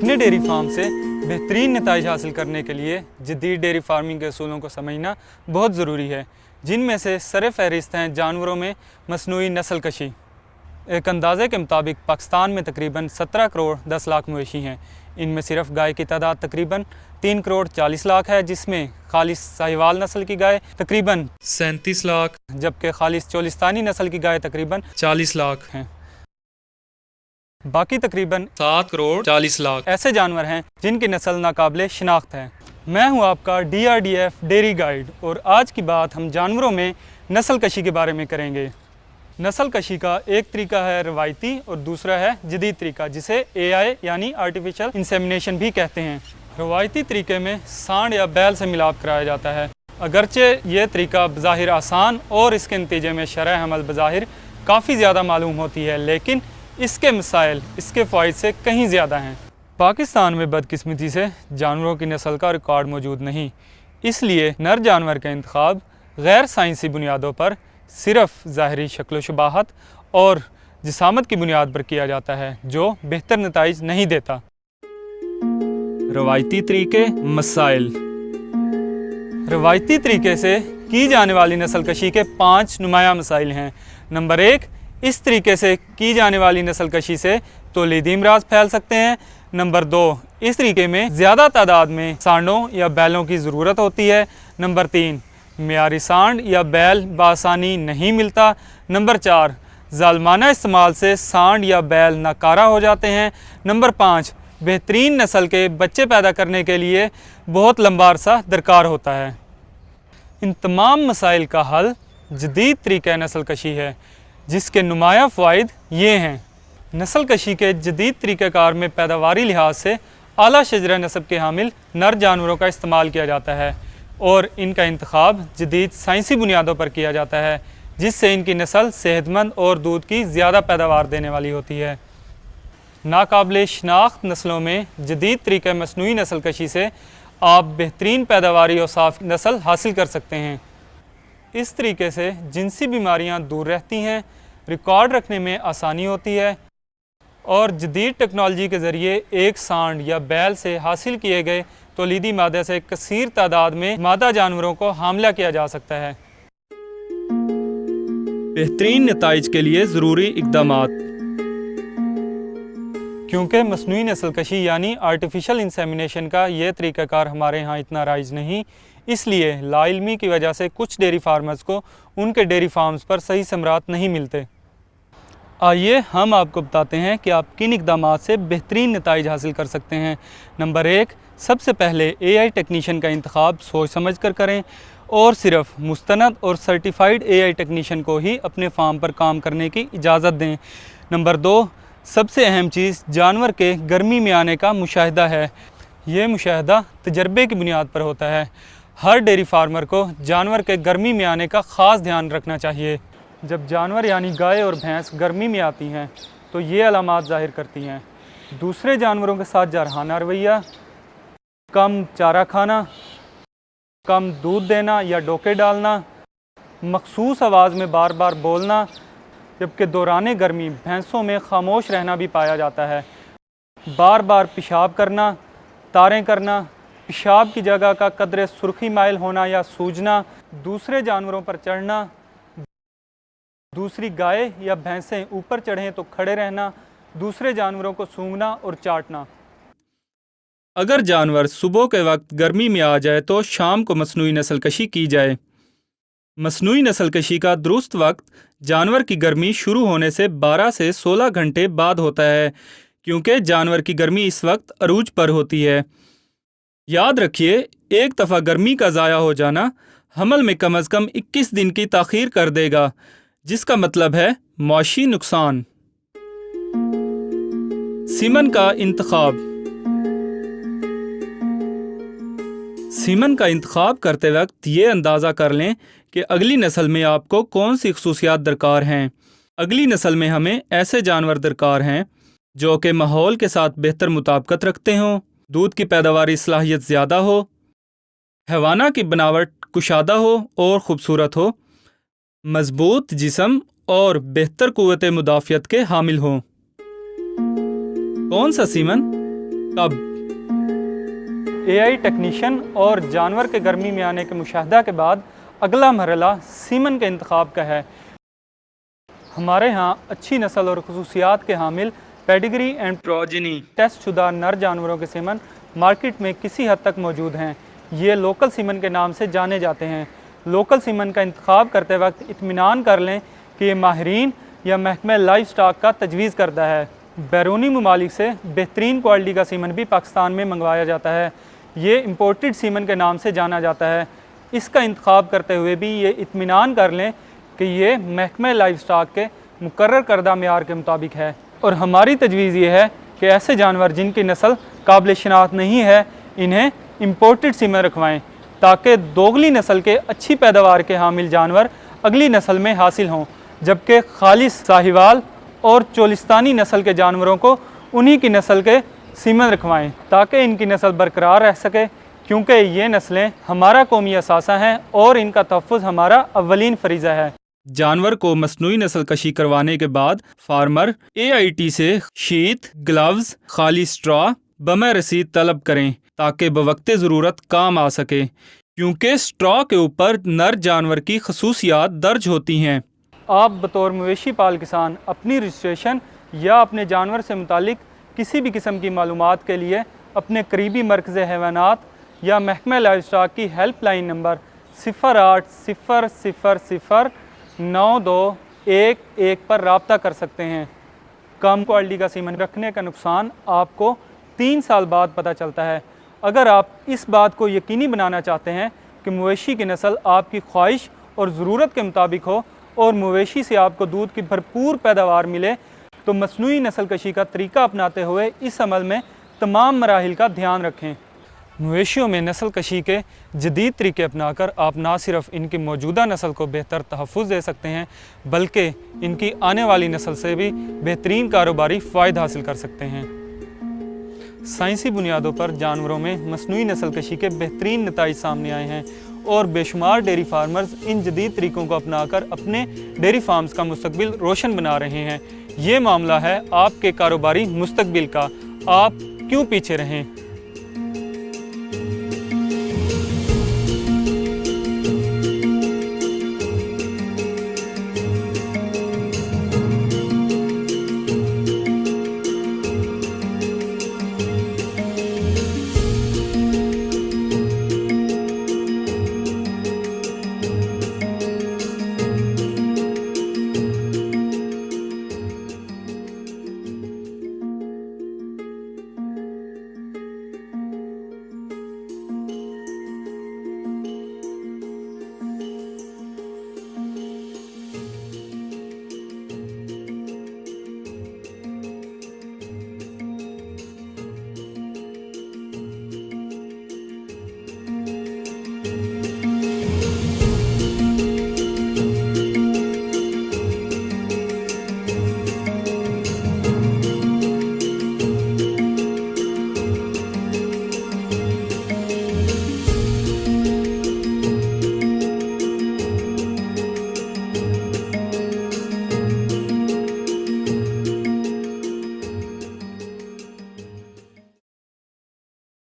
अपने dairy farm से बेहतरीन नताइज हासिल करने के लिए जदीद डेयरी फार्मिंग के असूलों को समझना बहुत ज़रूरी है, जिनमें से सर फहरिस्त हैं जानवरों में मसनूई नस्ल कशी। एक अंदाज़े के मुताबिक पाकिस्तान में तकरीबन 17 करोड़ 10 लाख मवेशी हैं। इनमें सिर्फ गाय की तादाद तकरीबन 3 करोड़ 40 लाख है, जिसमें खालिस साहिवाल नस्ल की गाय तकरीबन 37 लाख, जबकि खालिस चोलिस्तानी नस्ल की गाय तकरीबन 40 लाख हैं। बाकी तकरीबन 7 करोड़ 40 लाख ऐसे जानवर हैं जिनकी नस्ल नाकाबिले शिनाख्त है। मैं हूं आपका DRDF डेयरी गाइड, और आज की बात हम जानवरों में नस्ल कशी के बारे में करेंगे। नस्ल कशी का एक तरीका है रवायती और दूसरा है जदीद तरीका, जिसे AI यानी आर्टिफिशियल इंसेमिनेशन भी कहते हैं। रवायती तरीके में सांड या बैल से मिलाप कराया जाता है। अगरचे ये तरीका बज़ाहिर आसान और इसके नतीजे में शरह हमल बज़ाहिर काफ़ी ज़्यादा मालूम होती है, लेकिन इसके मसाइल इसके फ़ायदे से कहीं ज़्यादा हैं। पाकिस्तान में बदकिस्मती से जानवरों की नस्ल का रिकॉर्ड मौजूद नहीं, इसलिए नर जानवर का इंतखाब गैर साइंसी बुनियादों पर सिर्फ ज़ाहरी शक्ल शुबाहत और जिसामत की बुनियाद पर किया जाता है, जो बेहतर नताइज नहीं देता। रवायती तरीके मसाइल। रवायती तरीके से की जाने वाली नस्ल कशी के 5 नुमायां मसाइल हैं। नंबर 1, इस तरीके से की जाने वाली नस्ल कशी से तौलीदी अमराज फैल सकते हैं। नंबर 2, इस तरीके में ज़्यादा तादाद में सांडों या बैलों की ज़रूरत होती है। नंबर 3, मियारी सांड या बैल बासानी नहीं मिलता। नंबर 4, ज़ालमाना इस्तेमाल से सांड या बैल नाकारा हो जाते हैं। नंबर 5, बेहतरीन नस्ल के बच्चे पैदा करने के लिए बहुत लंबा अरसा दरकार होता है। इन तमाम मसाइल का हल जदीद तरीक़ा नस्ल कशी है, जिसके नुमायां फ़वाइद ये हैं। नस्ल कशी के जदीद तरीक़ाकार में पैदावारी लिहाज से आला शजरा नस्ब के हामिल नर जानवरों का इस्तेमाल किया जाता है, और इनका इंतखाब जदीद साइंसी बुनियादों पर किया जाता है, जिससे इनकी नस्ल सेहतमंद और दूध की ज़्यादा पैदावार देने वाली होती है। नाकाबिले शनाख्त नस्लों में जदीद तरीक़े मसनूई नस्ल कशी से आप बेहतरीन पैदावारी और साफ नस्ल हासिल कर सकते हैं। इस तरीके से जिनसी बीमारियां दूर रहती हैं, रिकॉर्ड रखने में आसानी होती है, और जदीद टेक्नोलॉजी के ज़रिए एक सांड या बैल से हासिल किए गए तौलीदी मादे से कसीर तादाद में मादा जानवरों को हामला किया जा सकता है। बेहतरीन नताइज के लिए ज़रूरी इक़दामात। क्योंकि मसनूई नस्ल कशी यानी आर्टिफिशियल इंसेमिनेशन का ये तरीक़ाकार हमारे यहाँ इतना राइज नहीं, इसलिए लाइल्मी की वजह से कुछ डेयरी फार्मर्स को उनके डेयरी फार्म्स पर सही समरात नहीं मिलते। आइए हम आपको बताते हैं कि आप किन इक़दामात से बेहतरीन नताइज हासिल कर सकते हैं। नंबर 1, सबसे पहले AI टेक्नीशियन का इंतखाब सोच समझ कर करें, और सिर्फ मुस्तनद और सर्टिफाइड AI टेक्नीशियन को ही अपने फार्म पर काम करने की इजाज़त दें। नंबर 2, सबसे अहम चीज़ जानवर के गर्मी में आने का मुशाहिदा है। ये मुशाहिदा तजर्बे की बुनियाद पर होता है। हर डेयरी फार्मर को जानवर के गर्मी में आने का ख़ास ध्यान रखना चाहिए। जब जानवर यानी गाय और भैंस गर्मी में आती हैं तो ये अलामात ज़ाहिर करती हैं: दूसरे जानवरों के साथ जारहाना रवैया, कम चारा खाना, कम दूध देना या डोके डालना, मखसूस आवाज़ में बार बार बोलना, जबकि दौरान गर्मी भैंसों में खामोश रहना भी पाया जाता है, बार बार पेशाब करना, तारें करना, पेशाब की जगह का कदरे सुर्खी माइल होना या सूजना, दूसरे जानवरों पर चढ़ना, दूसरी गाय या भैंसें ऊपर चढ़ें तो खड़े रहना, दूसरे जानवरों को सूंघना और चाटना। अगर जानवर सुबह के वक्त गर्मी में आ जाए तो शाम को मसनूई नस्ल कशी की जाए। मसनूई नस्ल कशी का दुरुस्त वक्त जानवर की गर्मी शुरू होने से 12 से 16 घंटे बाद होता है, क्योंकि जानवर की गर्मी इस वक्त अरूज पर होती है। याद रखिए, एक दफ़ा गर्मी का ज़ाया हो जाना हमल में कम अज़ कम 21 दिन की ताख़ीर कर देगा, जिसका मतलब है मौशी नुकसान। सीमन का इंतखाब। सीमन का इंतखाब करते वक्त ये अंदाज़ा कर लें कि अगली नस्ल में आपको कौन सी खसूसियात दरकार हैं। अगली नस्ल में हमें ऐसे जानवर दरकार हैं जो कि माहौल के साथ बेहतर मुताबिकत रखते हों, दूध की पैदावारी सलाहियत ज़्यादा हो, हैवाना की बनावट कुशादा हो और ख़ूबसूरत हो, मजबूत जिस्म और बेहतर क़ुव्वत मुदाफ़ियत के हामिल हों। कौन सा सीमन? तब AI टेक्नीशियन और जानवर के गर्मी में आने के मुशाहदा के बाद अगला मरहला सीमन के इंतखाब का है। हमारे यहाँ अच्छी नस्ल और खसूसियात के हामिल पेडिग्री एंड प्रोजेनी टेस्ट शुदा नर जानवरों के सीमन मार्केट में किसी हद तक मौजूद हैं। ये लोकल सीमन के नाम से जाने जाते हैं। लोकल सीमन का इंतखाब करते वक्त इत्मीनान कर लें कि ये माहिरीन या महकमा लाइफ स्टॉक का तजवीज़ करता है। बैरूनी ममालिक से बेहतरीन क्वालिटी का सीमन भी पाकिस्तान में मंगवाया जाता है। ये इम्पोर्टेड सीमन के नाम से जाना जाता है। इसका इंतखाब करते हुए भी ये इत्मीनान कर लें कि ये महकमा लाइफ स्टॉक के मुकर्रर करदा मेयार के मुताबिक है। और हमारी तजवीज़ ये है कि ऐसे जानवर जिनकी नस्ल काबिल शनाख्त नहीं है, इन्हें इम्पोर्टेड सीमन रखवाएँ ताकि दोगली नस्ल के अच्छी पैदावार के हामिल जानवर अगली नस्ल में हासिल हों, जबकि खालिस साहिवाल और चोलिस्तानी नस्ल के जानवरों को उन्हीं की नस्ल के सीमन रखवाएँ ताकि इनकी नस्ल बरकरार रह सके, क्योंकि ये नस्लें हमारा कौमी असासा हैं और इनका तहफ़्फ़ुज़ हमारा अव्वलीन फरीज़ा है। जानवर को मसनूई नस्ल कशी करवाने के बाद फार्मर AIT से शीट, ग्लव्स, खाली स्ट्रॉ बमे रसीद तलब करें ताकि बवक्ते ज़रूरत काम आ सके, क्योंकि स्ट्रॉ के ऊपर नर जानवर की खसूसियात दर्ज होती हैं। आप बतौर मवेशी पाल किसान अपनी रजिस्ट्रेशन या अपने जानवर से मुतालिक किसी भी किस्म की मालूमात के लिए अपने करीबी मरकज़ हैवानात या महकमा लाइफ स्टॉक की हेल्पलाइन नंबर 0800092111 पर रब्ता कर सकते हैं। कम क्वालिटी का सीमन रखने का नुकसान आपको 3 साल बाद पता चलता है। अगर आप इस बात को यकीनी बनाना चाहते हैं कि मवेशी की नस्ल आपकी ख्वाहिश और ज़रूरत के मुताबिक हो और मवेशी से आपको दूध की भरपूर पैदावार मिले, तो मसनूई नस्ल कशी का तरीका अपनाते हुए इस अमल में तमाम मराहिल का ध्यान रखें। मवेशियों में नस्ल कशी के जदीद तरीके अपनाकर आप ना सिर्फ इनकी मौजूदा नस्ल को बेहतर तहफ़्फ़ुज़ दे सकते हैं, बल्कि इनकी आने वाली नस्ल से भी बेहतरीन कारोबारी फ़ायदा हासिल कर सकते हैं। साइंसी बुनियादों पर जानवरों में मसनूई नस्ल कशी के बेहतरीन नताइज सामने आए हैं और बेशुमार डेयरी फार्मर्स इन जदीद तरीक़ों को अपनाकर अपने डेयरी फार्म्स का मुस्तकबिल रोशन बना रहे हैं। ये मामला है आपके कारोबारी मुस्तकबिल का। आप क्यों पीछे रहें?